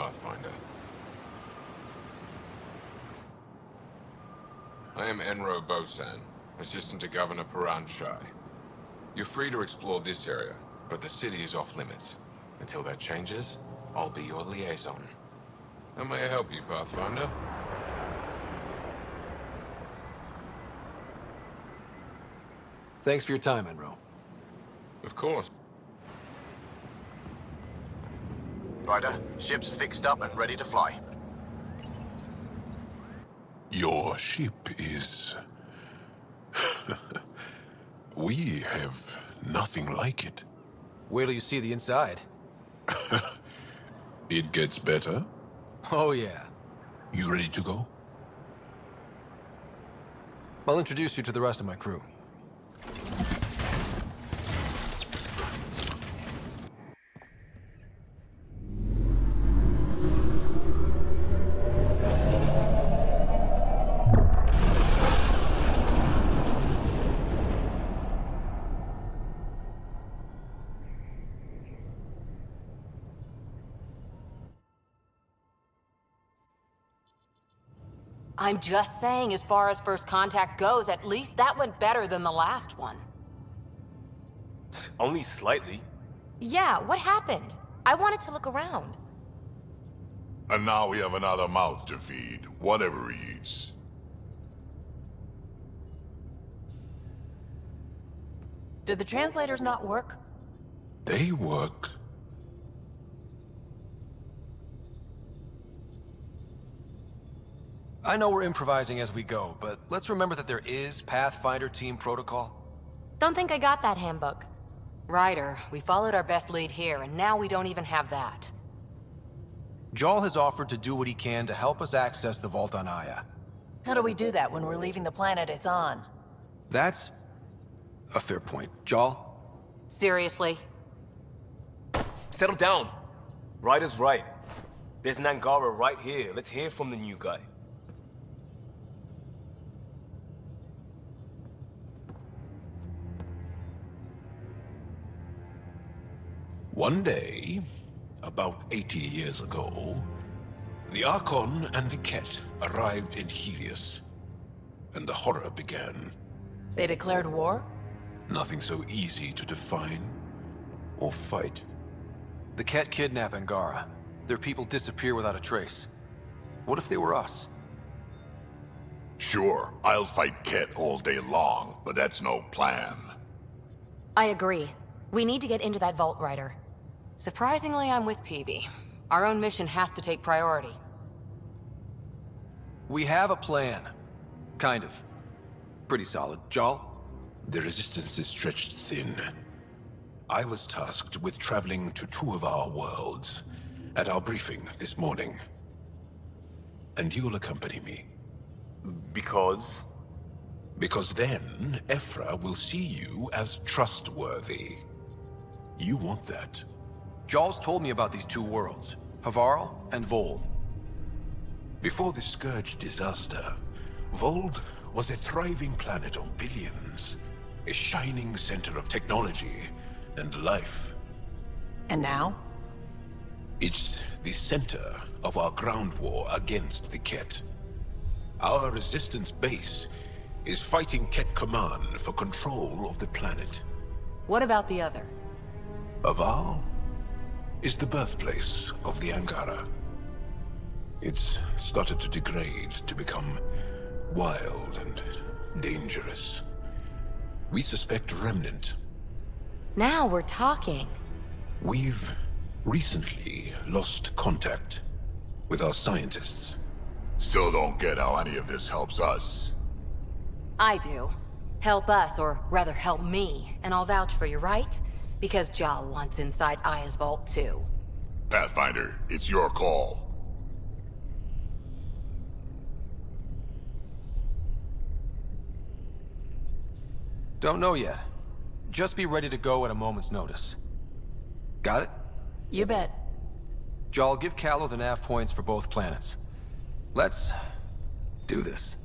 Pathfinder. I am Enro Bosan, Assistant to Governor Paran Shai. You're free to explore this area, but the city is off limits. Until that changes, I'll be your liaison. How may I help you, Pathfinder? Thanks for your time, Enro. Of course. Ryder, ship's fixed up and ready to fly. Your ship is... We have nothing like it. Wait till you see the inside. It gets better. Oh, yeah. You ready to go? I'll introduce you to the rest of my crew. I'm just saying, as far as first contact goes, at least that went better than the last one. Only slightly. Yeah, what happened? I wanted to look around. And now we have another mouth to feed, whatever he eats. Did the translators not work? They work. I know we're improvising as we go, but let's remember that there is Pathfinder team protocol. Don't think I got that handbook. Ryder, we followed our best lead here, and now we don't even have that. Jarl has offered to do what he can to help us access the vault on Aya. How do we do that when we're leaving the planet it's on? That's a fair point. Jarl? Seriously? Settle down. Ryder's right. There's an Angara right here. Let's hear from the new guy. One day, about 80 years ago, the Archon and the Ket arrived in Helios, and the horror began. They declared war? Nothing so easy to define or fight. The Ket kidnap Angara. Their people disappear without a trace. What if they were us? Sure, I'll fight Ket all day long, but that's no plan. I agree. We need to get into that vault, Ryder. Surprisingly, I'm with PB. Our own mission has to take priority. We have a plan. Kind of. Pretty solid. Jarl? The resistance is stretched thin. I was tasked with traveling to two of our worlds at our briefing this morning. And you'll accompany me. Because? Because then, Ephra will see you as trustworthy. You want that. Jarl's told me about these two worlds, Havarl and Vold. Before the Scourge disaster, Vold was a thriving planet of billions. A shining center of technology and life. And now? It's the center of our ground war against the Ket. Our resistance base is fighting Ket Command for control of the planet. What about the other? Havarl is the birthplace of the Angara. It's started to degrade, to become wild and dangerous. We suspect Remnant. Now we're talking. We've recently lost contact with our scientists. Still don't get how any of this helps us. I do. Help us, or rather help me, and I'll vouch for you, right? Because Jal wants inside Aya's vault too. Pathfinder, it's your call. Don't know yet. Just be ready to go at a moment's notice. Got it? You bet. Jarl, give Callow the nav points for both planets. Let's do this.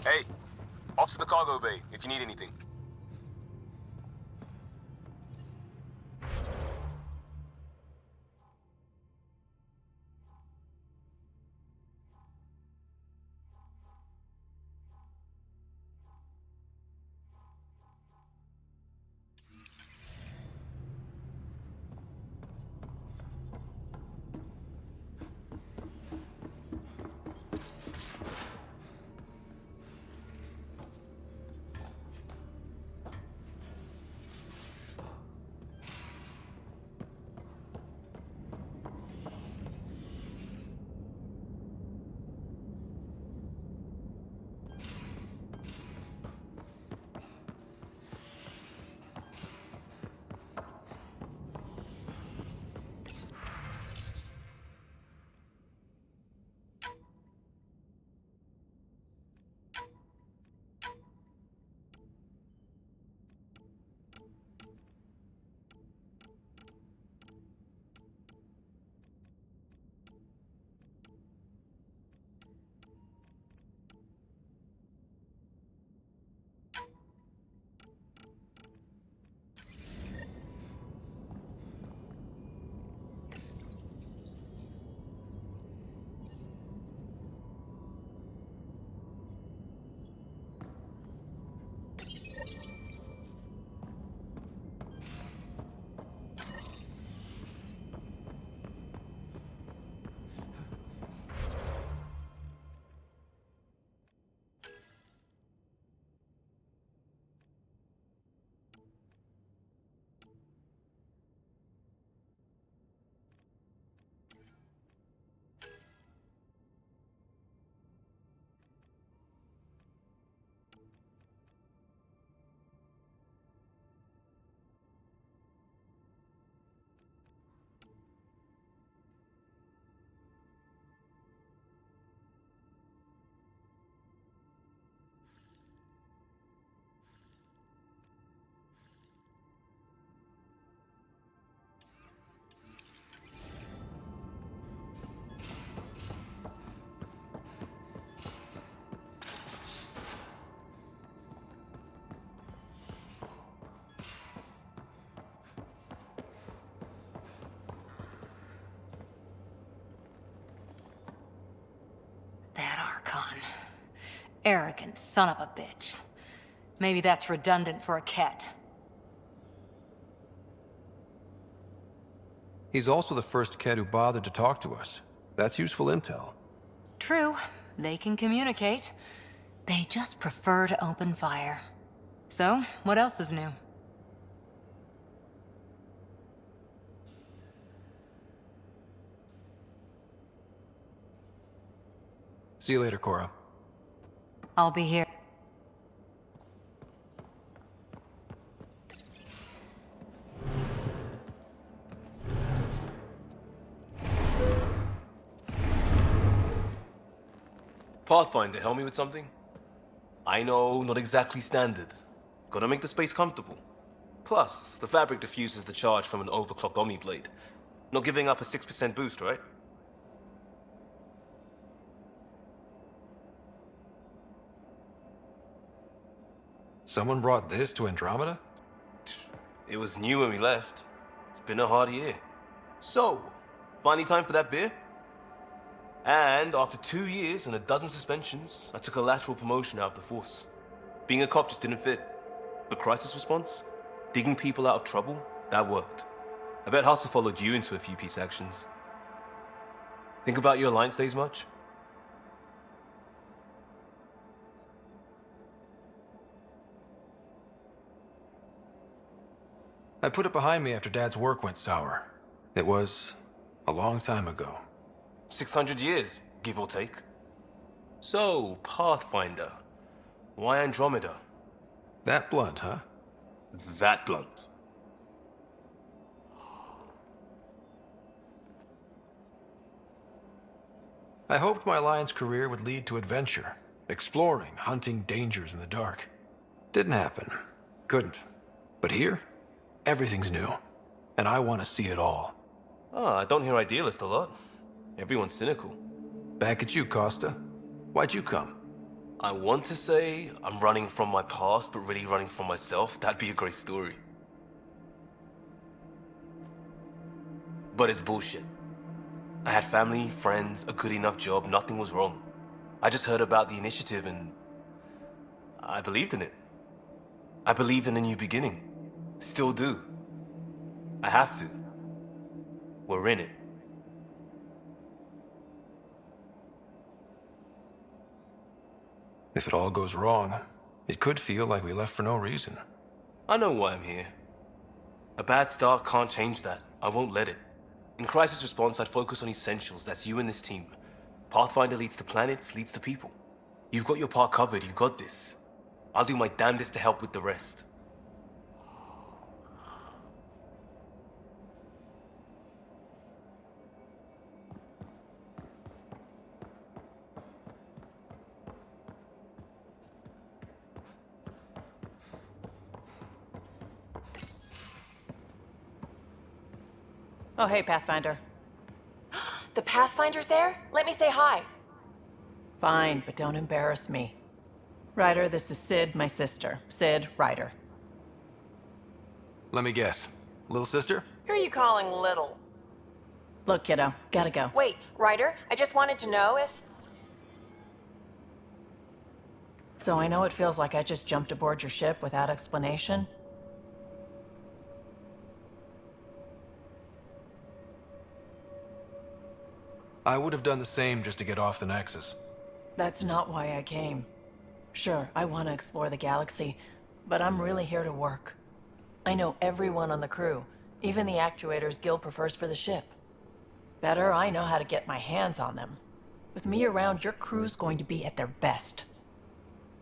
Hey, off to the cargo bay if you need anything. That Archon. Arrogant son of a bitch. Maybe that's redundant for a Ket. He's also the first Ket who bothered to talk to us. That's useful intel. True, they can communicate. They just prefer to open fire. So, what else is new? See you later, Cora. I'll be here. Pathfinder, help me with something? I know, not exactly standard. Gotta make the space comfortable. Plus, the fabric diffuses the charge from an overclocked Omni blade. Not giving up a 6% boost, right? Someone brought this to Andromeda? It was new when we left. It's been a hard year. So, finally time for that beer? And after 2 years and a dozen suspensions, I took a lateral promotion out of the force. Being a cop just didn't fit. But crisis response? Digging people out of trouble? That worked. I bet Hustle followed you into a few peace actions. Think about your Alliance days much? I put it behind me after Dad's work went sour. It was a long time ago. 600 years, give or take. So, Pathfinder. Why Andromeda? That blunt, huh? That blunt. I hoped my Alliance career would lead to adventure, exploring, hunting dangers in the dark. Didn't happen. Couldn't. But here, everything's new. And I want to see it all. I don't hear idealist a lot. Everyone's cynical. Back at you, Costa. Why'd you come? I want to say I'm running from my past, but really running from myself. That'd be a great story. But it's bullshit. I had family, friends, a good enough job, nothing was wrong. I just heard about the initiative and I believed in it. I believed in a new beginning. Still do. I have to. We're in it. If it all goes wrong, it could feel like we left for no reason. I know why I'm here. A bad start can't change that. I won't let it. In crisis response, I'd focus on essentials. That's you and this team. Pathfinder leads to planets, leads to people. You've got your part covered. You've got this. I'll do my damnedest to help with the rest. Oh, hey, Pathfinder. The Pathfinder's there? Let me say hi. Fine, but don't embarrass me. Ryder, this is Sid, my sister. Sid, Ryder. Let me guess. Little sister? Who are you calling little? Look, kiddo, gotta go. Wait, Ryder, I just wanted to know if... So I know it feels like I just jumped aboard your ship without explanation. I would have done the same just to get off the Nexus. That's not why I came. Sure, I want to explore the galaxy, but I'm really here to work. I know everyone on the crew, even the actuators Gil prefers for the ship. Better, I know how to get my hands on them. With me around, your crew's going to be at their best.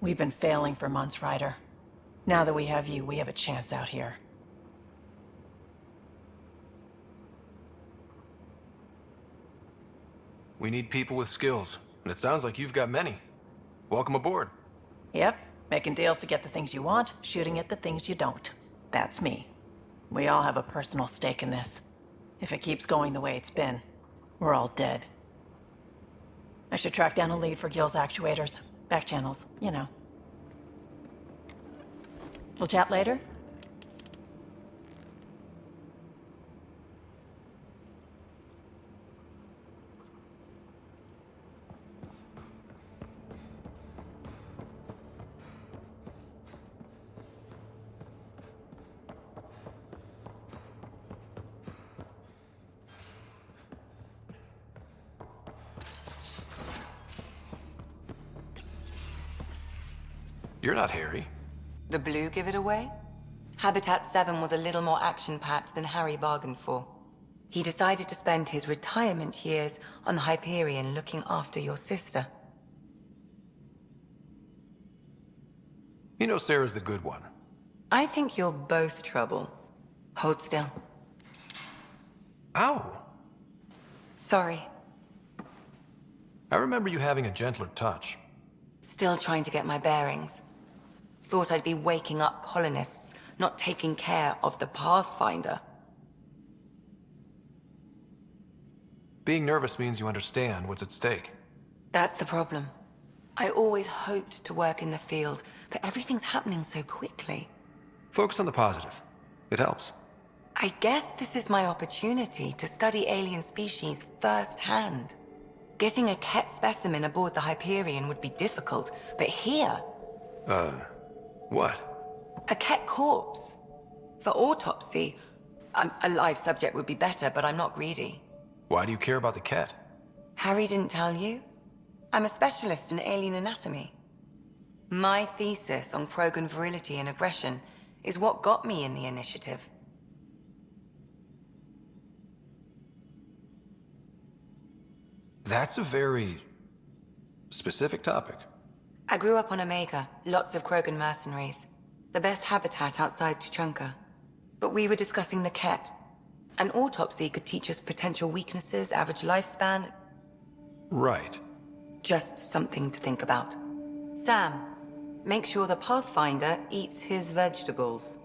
We've been failing for months, Ryder. Now that we have you, we have a chance out here. We need people with skills, and it sounds like you've got many. Welcome aboard. Yep, making deals to get the things you want, shooting at the things you don't. That's me. We all have a personal stake in this. If it keeps going the way it's been, we're all dead. I should track down a lead for Gil's actuators. Back channels, you know. We'll chat later? You're not Harry. The blue give it away? Habitat 7 was a little more action-packed than Harry bargained for. He decided to spend his retirement years on the Hyperion looking after your sister. You know Sarah's the good one. I think you're both trouble. Hold still. Ow! Sorry. I remember you having a gentler touch. Still trying to get my bearings. Thought I'd be waking up colonists, not taking care of the Pathfinder. Being nervous means you understand what's at stake. That's the problem. I always hoped to work in the field, but everything's happening so quickly. Focus on the positive. It helps. I guess this is my opportunity to study alien species firsthand. Getting a Ket specimen aboard the Hyperion would be difficult, but here... What? A Ket corpse. For autopsy, a live subject would be better, but I'm not greedy. Why do you care about the Ket? Harry didn't tell you? I'm a specialist in alien anatomy. My thesis on Krogan virility and aggression is what got me in the initiative. That's a very specific topic. I grew up on Omega, lots of Krogan mercenaries. The best habitat outside Tuchanka. But we were discussing the Ket. An autopsy could teach us potential weaknesses, average lifespan. Right. Just something to think about. Sam, make sure the Pathfinder eats his vegetables.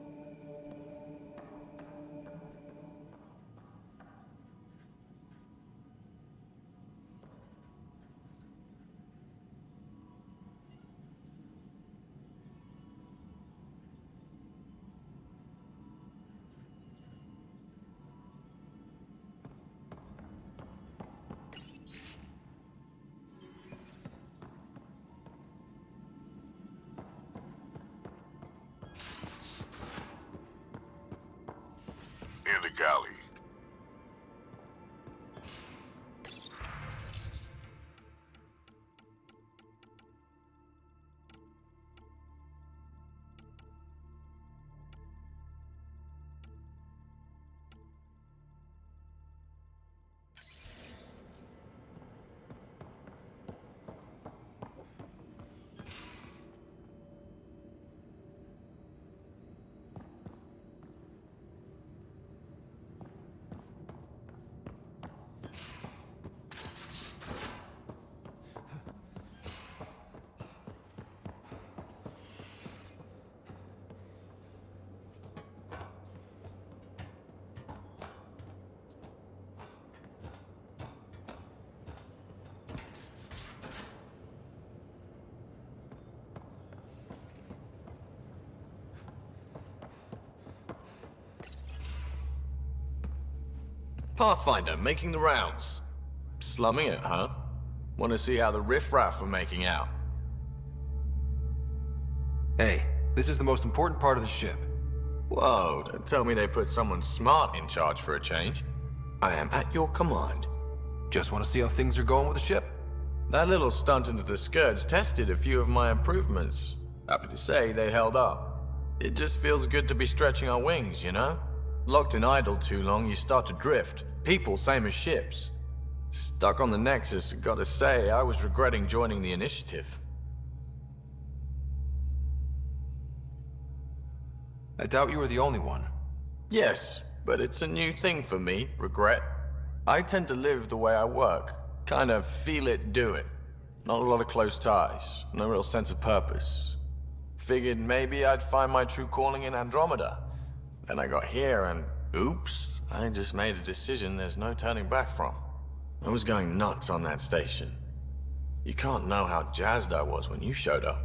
Pathfinder, making the rounds. Slumming it, huh? Want to see how the riffraff are making out? Hey, this is the most important part of the ship. Whoa, don't tell me they put someone smart in charge for a change. I am at your command. Just want to see how things are going with the ship. That little stunt into the Scourge tested a few of my improvements. Happy to say they held up. It just feels good to be stretching our wings, you know? Locked in idle too long, you start to drift. People, same as ships. Stuck on the Nexus, gotta say, I was regretting joining the Initiative. I doubt you were the only one. Yes, but it's a new thing for me, regret. I tend to live the way I work. Kind of feel it, do it. Not a lot of close ties, no real sense of purpose. Figured maybe I'd find my true calling in Andromeda. Then I got here and, oops, I just made a decision there's no turning back from. I was going nuts on that station. You can't know how jazzed I was when you showed up.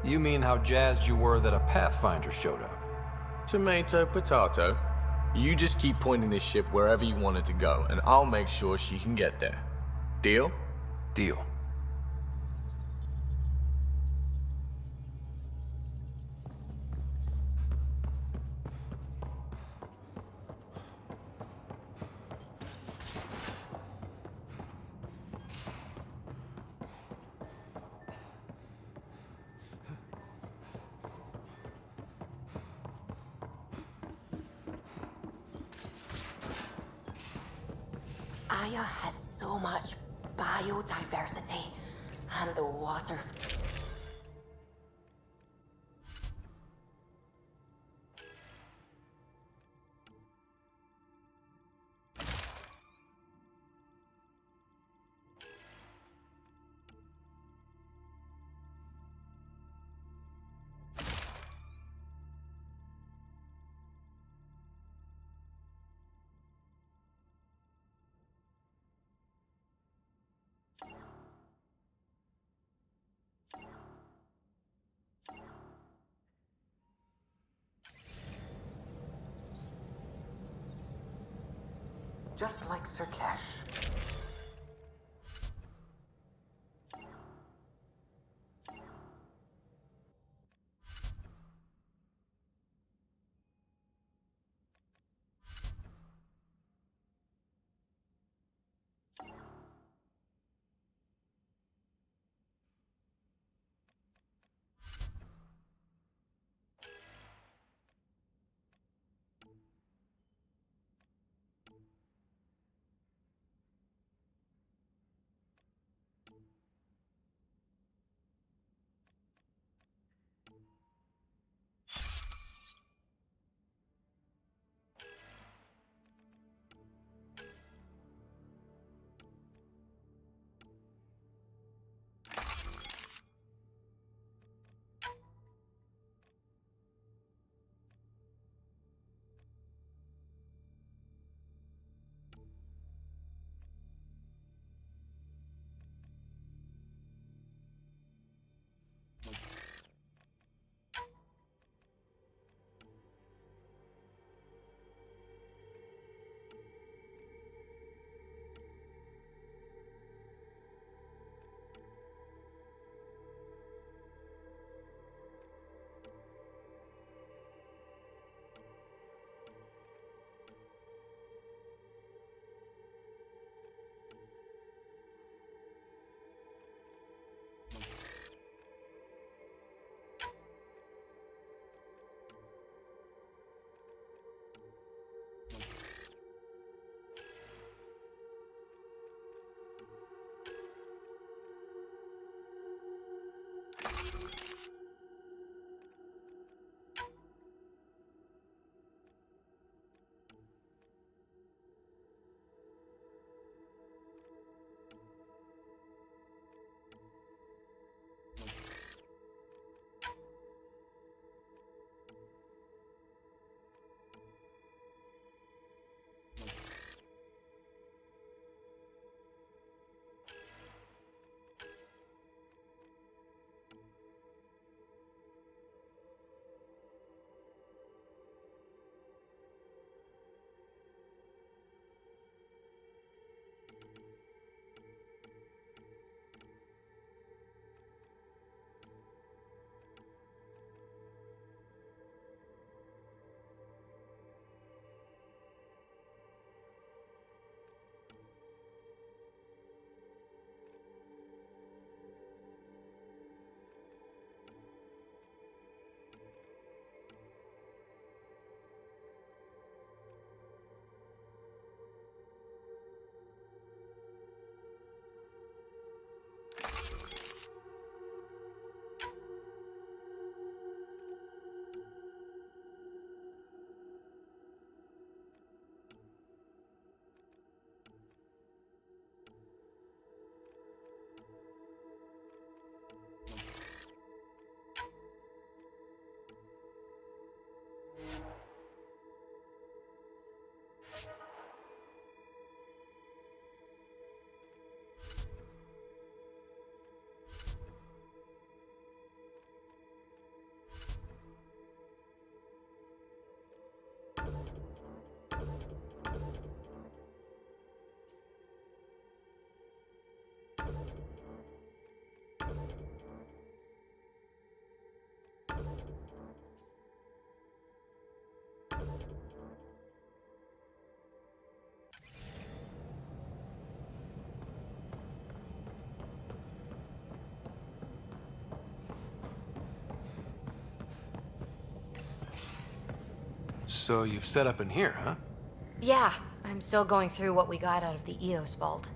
You mean how jazzed you were that a Pathfinder showed up? Tomato, potato. You just keep pointing this ship wherever you want it to go, and I'll make sure she can get there. Deal? Deal. Aya has so much biodiversity, and the water. Just like Sirkesh. So you've set up in here, huh? Yeah, I'm still going through what we got out of the EOS vault.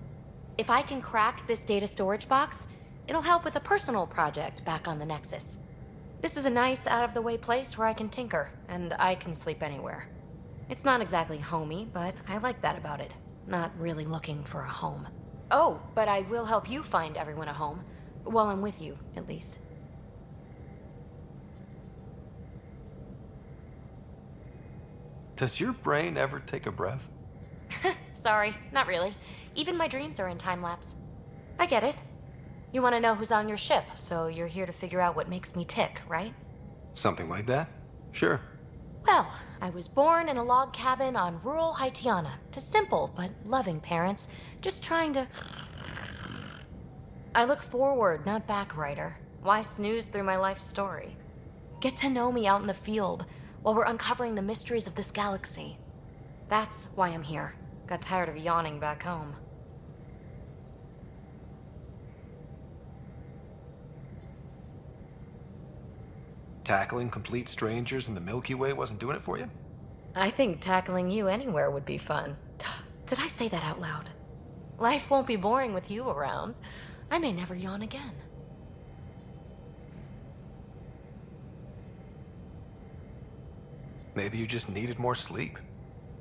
If I can crack this data storage box, it'll help with a personal project back on the Nexus. This is a nice, out-of-the-way place where I can tinker, and I can sleep anywhere. It's not exactly homey, but I like that about it. Not really looking for a home. Oh, but I will help you find everyone a home. While I'm with you, at least. Does your brain ever take a breath? Sorry, not really. Even my dreams are in time-lapse. I get it. You want to know who's on your ship, so you're here to figure out what makes me tick, right? Something like that? Sure. Well, I was born in a log cabin on rural Haitiana to simple but loving parents, just trying to... I look forward, not back, Ryder. Why snooze through my life story? Get to know me out in the field while we're uncovering the mysteries of this galaxy. That's why I'm here. Got tired of yawning back home. Tackling complete strangers in the Milky Way wasn't doing it for you? I think tackling you anywhere would be fun. Did I say that out loud? Life won't be boring with you around. I may never yawn again. Maybe you just needed more sleep.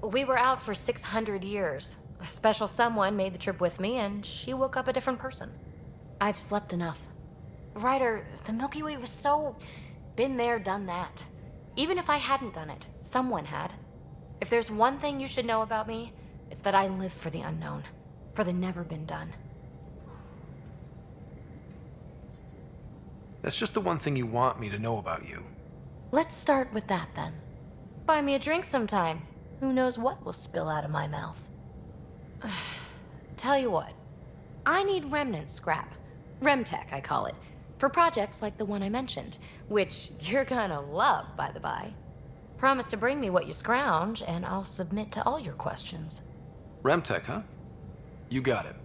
We were out for 600 years. A special someone made the trip with me, and she woke up a different person. I've slept enough. Ryder, the Milky Way was so... been there, done that. Even if I hadn't done it, someone had. If there's one thing you should know about me, it's that I live for the unknown. For the never been done. That's just the one thing you want me to know about you. Let's start with that, then. Buy me a drink sometime. Who knows what will spill out of my mouth. Tell you what. I need remnant scrap. Remtech, I call it. For projects like the one I mentioned. Which you're gonna love, by the by. Promise to bring me what you scrounge, and I'll submit to all your questions. Remtech, huh? You got it.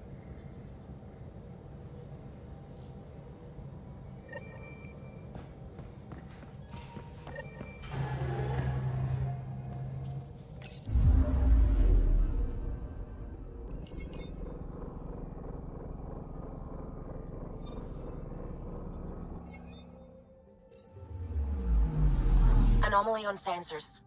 Anomaly on sensors.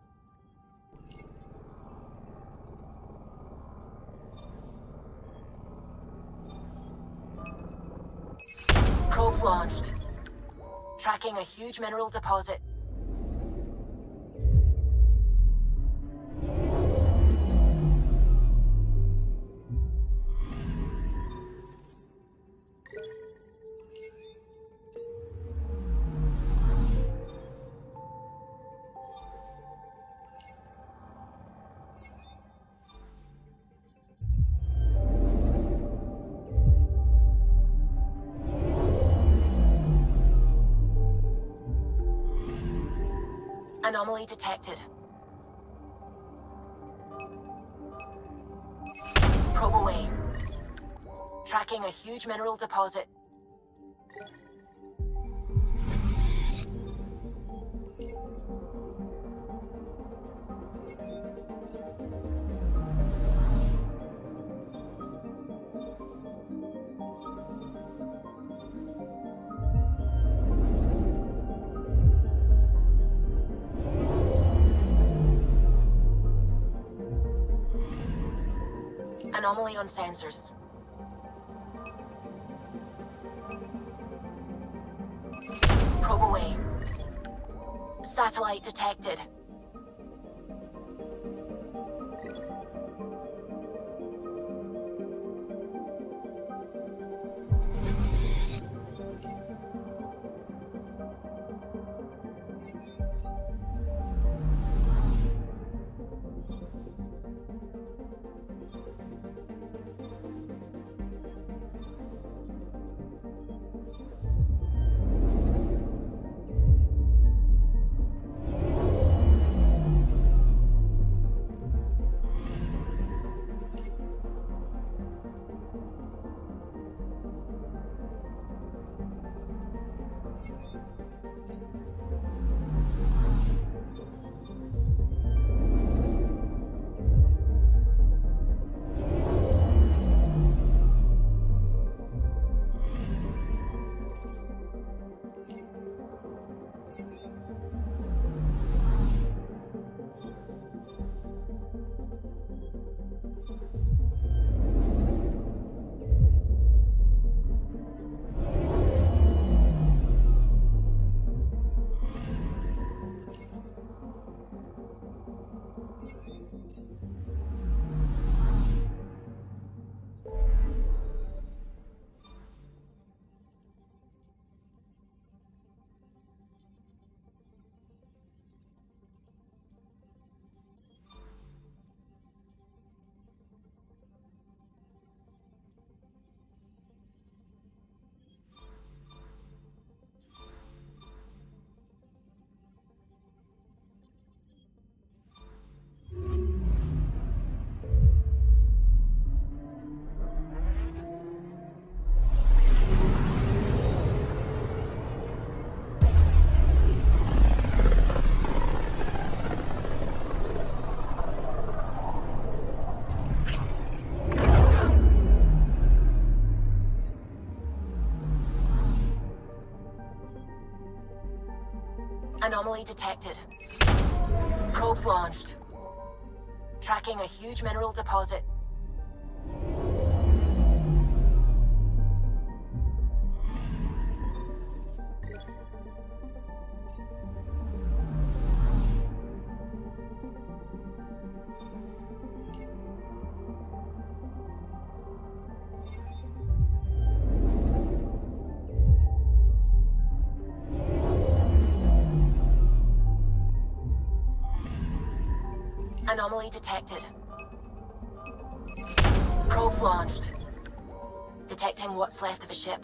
Probes launched. Tracking a huge mineral deposit. Anomaly detected. Probe away. Tracking a huge mineral deposit. Anomaly on sensors. Probe away. Satellite detected. Anomaly detected. Probes launched. Tracking a huge mineral deposit. Anomaly detected. Probes launched. Detecting what's left of a ship.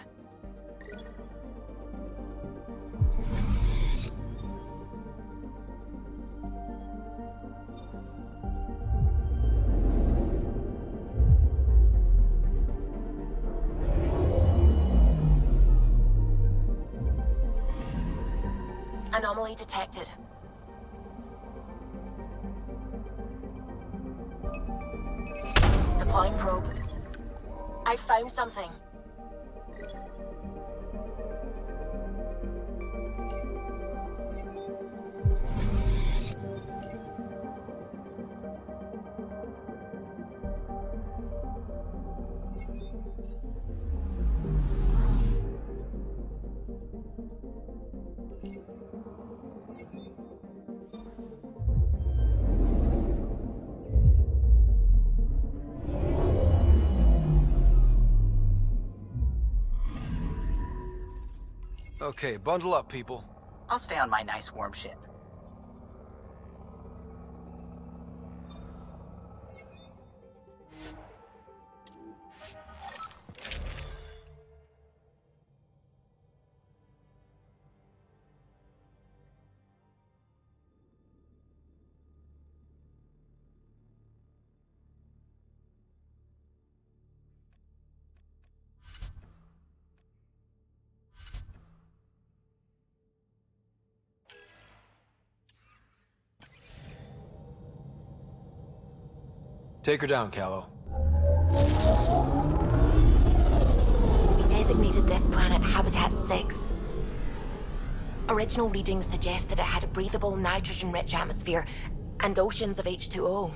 Anomaly detected. Deploying probe. I found something. Okay, bundle up, people. I'll stay on my nice warm ship. Take her down, Callow. We designated this planet Habitat 6. Original readings suggest that it had a breathable, nitrogen-rich atmosphere and oceans of H2O.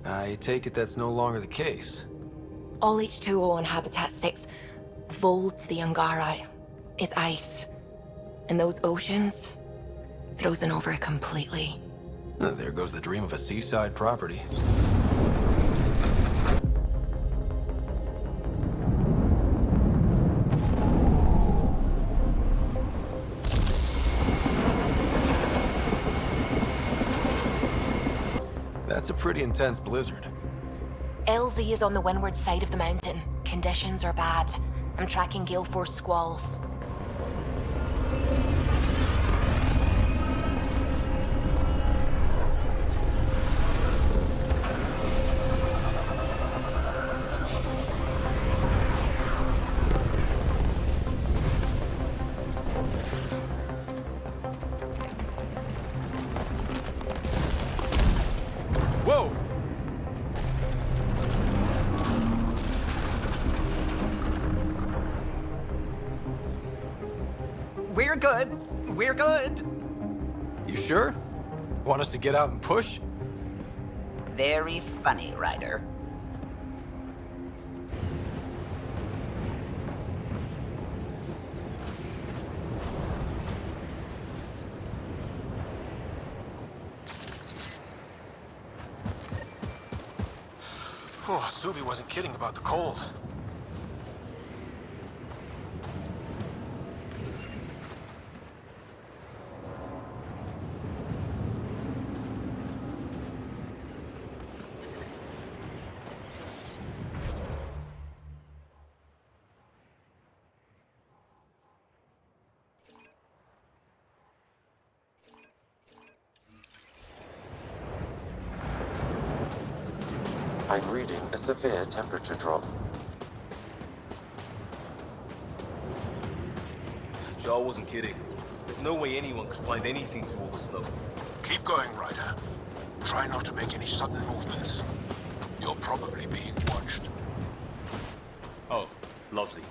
I take it that's no longer the case. All H2O on Habitat 6, vold to the Angara, is ice. And those oceans, frozen over completely. There goes the dream of a seaside property. That's a pretty intense blizzard. LZ is on the windward side of the mountain. Conditions are bad. I'm tracking gale force squalls. Whoa! We're good. We're good. You sure? Want us to get out and push? Very funny, Ryder. Oh, Suvi wasn't kidding about the cold. I'm reading a severe temperature drop. Jar wasn't kidding. There's no way anyone could find anything through all the snow. Keep going, Ryder. Try not to make any sudden movements. You're probably being watched. Oh, lovely.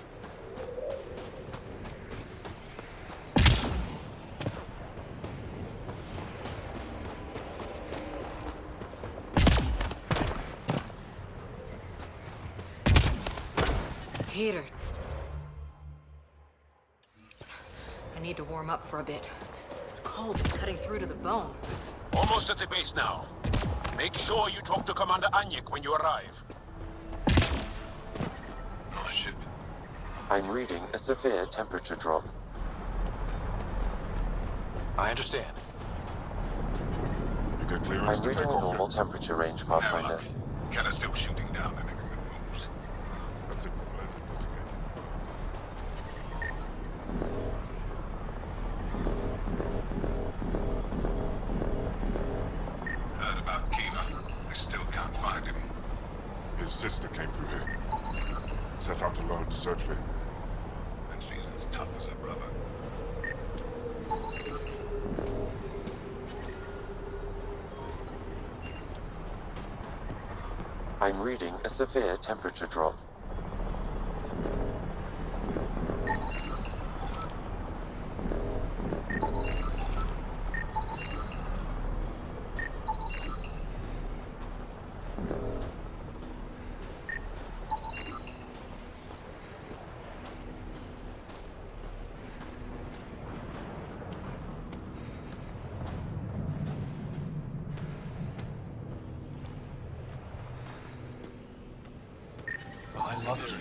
heater. I need to warm up for a bit. This cold is cutting through to the bone. Almost at the base now. Make sure you talk to Commander Anyik when you arrive. On the ship. I'm reading a severe temperature drop. I understand. You got clearance I'm to reading take a off normal temperature range, Pathfinder. Cat is still shooting down anything that moves. That's if the blizzard doesn't get Heard about Kiva. I still can't find him. His sister came through here. Set out alone to search for him. And she's as tough as her brother. I'm reading a severe temperature drop.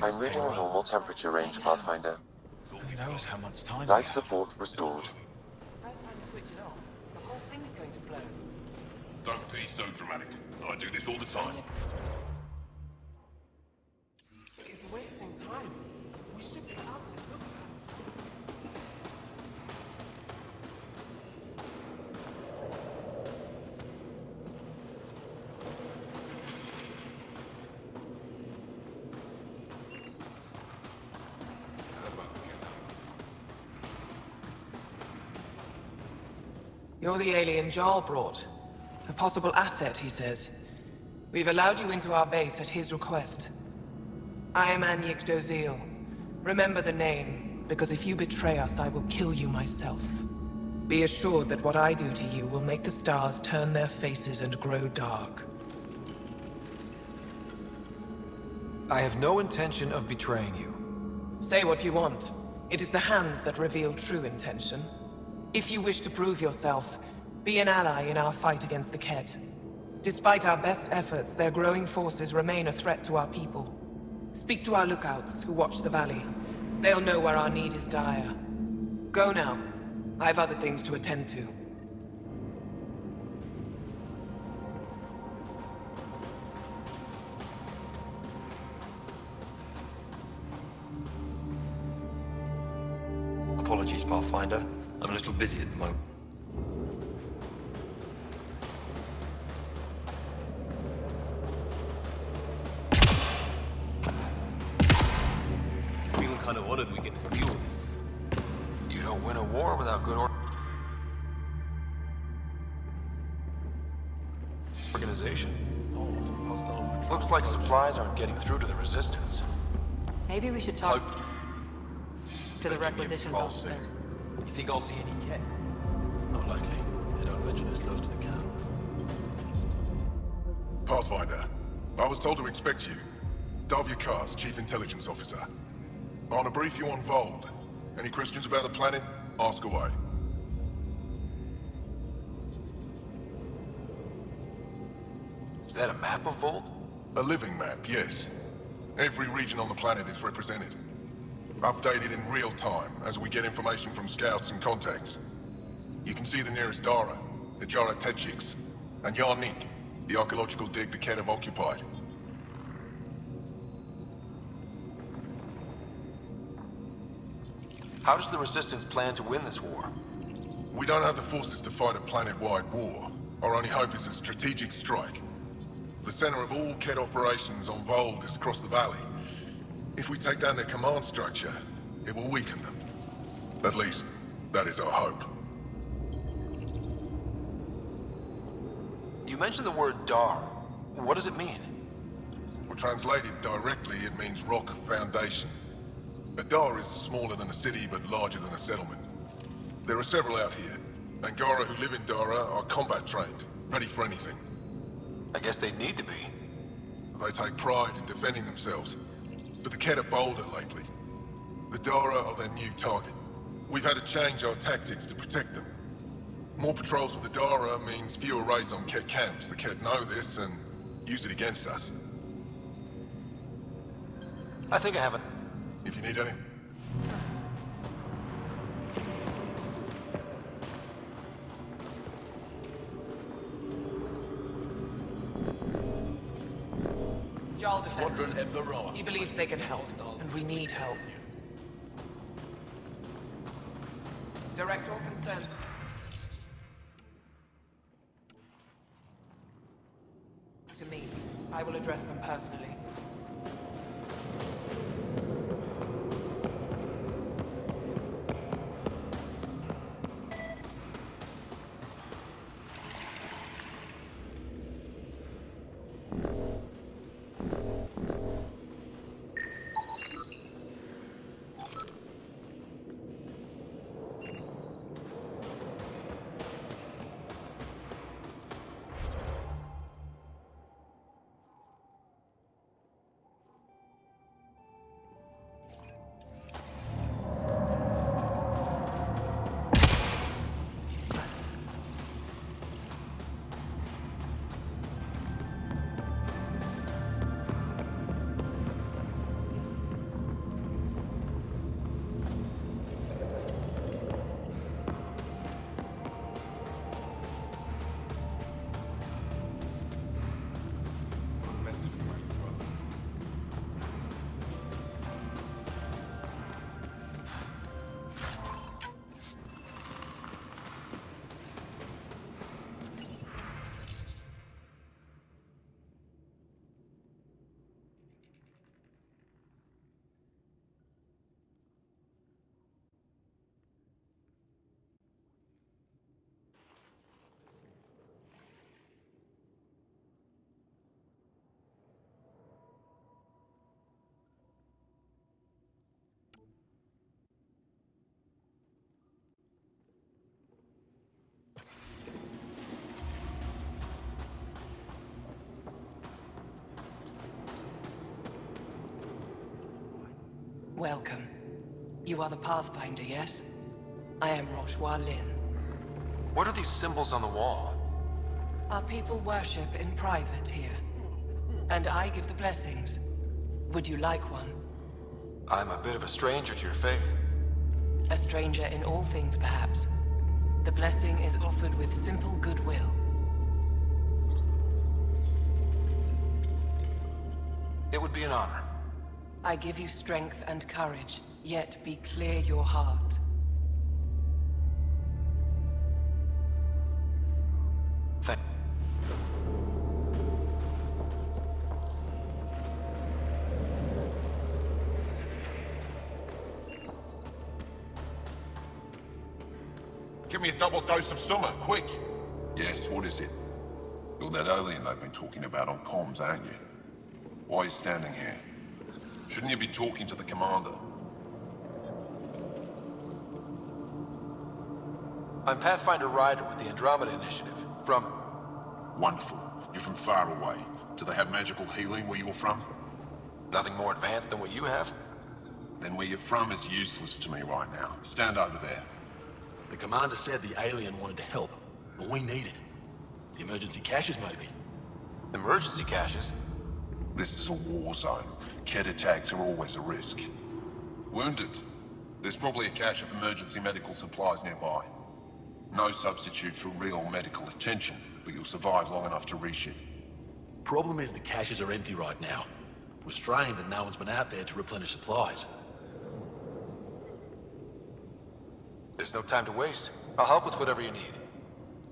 I'm reading a normal temperature range, Pathfinder. Who knows how much time Life support restored. First time you switch it on, the whole thing's going to blow. Don't be so dramatic. I do this all the time. It's wasting time. We should be out to look at it. You're the alien Jarl brought. A possible asset, he says. We've allowed you into our base at his request. I am Anyik Dozil. Remember the name, because if you betray us, I will kill you myself. Be assured that what I do to you will make the stars turn their faces and grow dark. I have no intention of betraying you. Say what you want. It is the hands that reveal true intention. If you wish to prove yourself, be an ally in our fight against the Ket. Despite our best efforts, their growing forces remain a threat to our people. Speak to our lookouts, who watch the valley. They'll know where our need is dire. Go now. I have other things to attend to. Apologies, Pathfinder. I'm a little busy at the moment. Feeling kind of honored we get to see all this. You don't win a war without good organization. Looks like supplies aren't getting through to the Resistance. Maybe we should talk to the requisitions Control officer. soon. You think I'll see any Ket? Not likely. They don't venture this close to the camp. Pathfinder, I was told to expect you. Davyakar's Chief Intelligence Officer. I want to brief you on Vold. Any questions about the planet? Ask away. Is that a map of Volt? A living map, yes. Every region on the planet is represented. Updated in real time as we get information from scouts and contacts. You can see the nearest Dara, the Jara Tetchiks, and Yarnik, the archaeological dig the Ket have occupied. How does the Resistance plan to win this war? We don't have the forces to fight a planet-wide war. Our only hope is a strategic strike. The center of all Ket operations on Vold is across the valley. If we take down their command structure, it will weaken them. At least, that is our hope. You mentioned the word Dar. What does it mean? Well, translated directly, it means rock foundation. A Dar is smaller than a city, but larger than a settlement. There are several out here. Angara who live in Dara are combat trained, ready for anything. I guess they'd need to be. They take pride in defending themselves. but the Kett are bolder lately. The Dara are their new target. We've had to change our tactics to protect them. More patrols with the Dara means fewer raids on Kett camps. The Kett know this and use it against us. I think I have it. If you need any. Jarl defends. Squadron at Varroa. He believes they can help, and we need help. Direct all consent. To me. I will address them personally. Welcome. You are the Pathfinder, yes? I am Roshua Lin. What are these symbols on the wall? Our people worship in private here. And I give the blessings. Would you like one? I'm a bit of a stranger to your faith. A stranger in all things, perhaps. The blessing is offered with simple goodwill. It would be an honor. I give you strength and courage, yet be clear your heart. Thank Give me a double dose of summer, quick! Yes, what is it? You're that alien they've been talking about on comms, aren't you? Why are you standing here? Shouldn't you be talking to the commander? I'm Pathfinder Ryder with the Andromeda Initiative. From... Wonderful. You're from far away. Do they have magical healing where you're from? Nothing more advanced than what you have? Then where you're from is useless to me right now. Stand over there. The commander said the alien wanted to help, but we need it. The emergency caches, maybe. Emergency caches? This is a war zone. Kett attacks are always a risk. Wounded. There's probably a cache of emergency medical supplies nearby. No substitute for real medical attention, but you'll survive long enough to reach it. Problem is the caches are empty right now. We're strained and no one's been out there to replenish supplies. There's no time to waste. I'll help with whatever you need.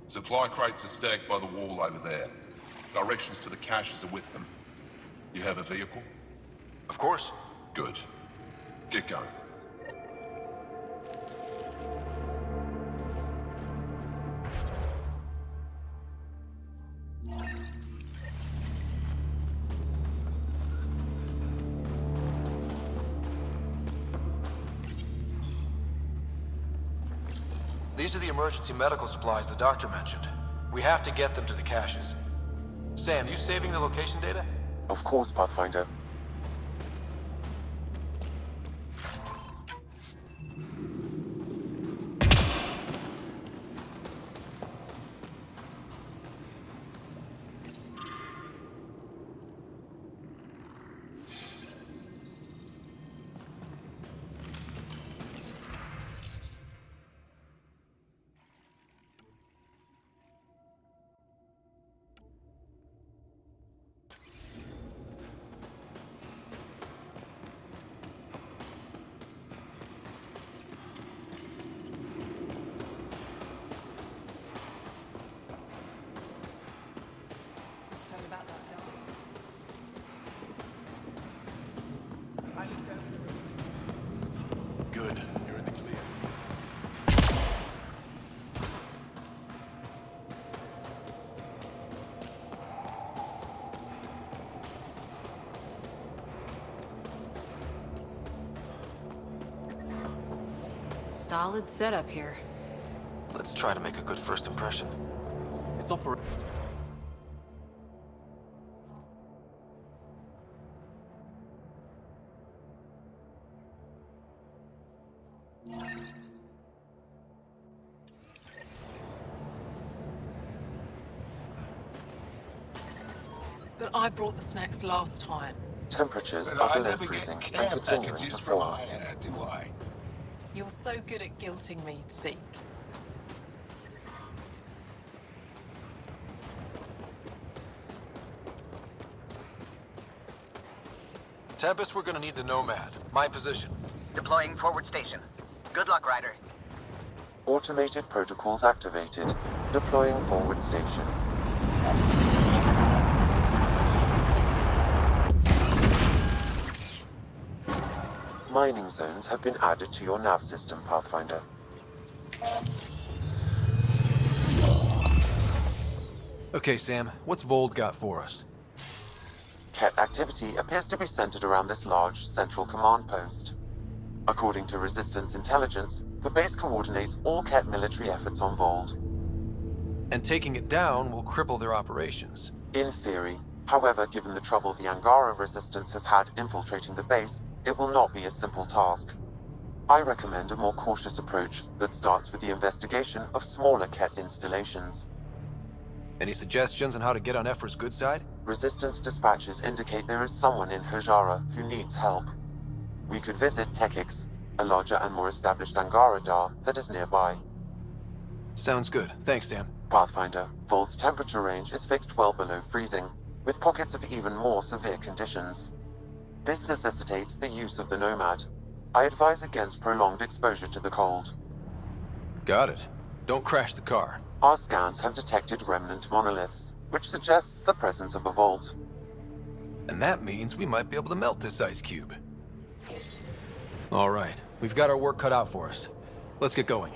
Supply crates are stacked by the wall over there. Directions to the caches are with them. You have a vehicle? Of course. Good. Get going. These are the emergency medical supplies the doctor mentioned. We have to get them to the caches. Sam, you saving the location data? Of course, Pathfinder. solid setup here. Let's try to make a good first impression. It's oper- But I brought the snacks last time. Temperatures But are I below never freezing get and care continuing packages to from fall. here, do I? You're so good at guilting me, Zeke. Tempest, we're gonna need the Nomad. My position. Deploying forward station. Good luck, Ryder. Automated protocols activated. Deploying forward station. Mining zones have been added to your nav system, Pathfinder. Okay, Sam, what's Vold got for us? Ket activity appears to be centered around this large central command post. According to Resistance intelligence, the base coordinates all Ket military efforts on Vold. And taking it down will cripple their operations. In theory. However, given the trouble the Angara Resistance has had infiltrating the base, it will not be a simple task. I recommend a more cautious approach that starts with the investigation of smaller Ket installations. Any suggestions on how to get on Ephra's good side? Resistance dispatches indicate there is someone in Hojara who needs help. We could visit Tekix, a larger and more established Angara Dar that is nearby. Sounds good. Thanks, Sam. Pathfinder, Vold's temperature range is fixed well below freezing, with pockets of even more severe conditions. This necessitates the use of the Nomad. I advise against prolonged exposure to the cold. Got it. Don't crash the car. Our scans have detected remnant monoliths, which suggests the presence of a vault. And that means we might be able to melt this ice cube. All right, we've got our work cut out for us. Let's get going.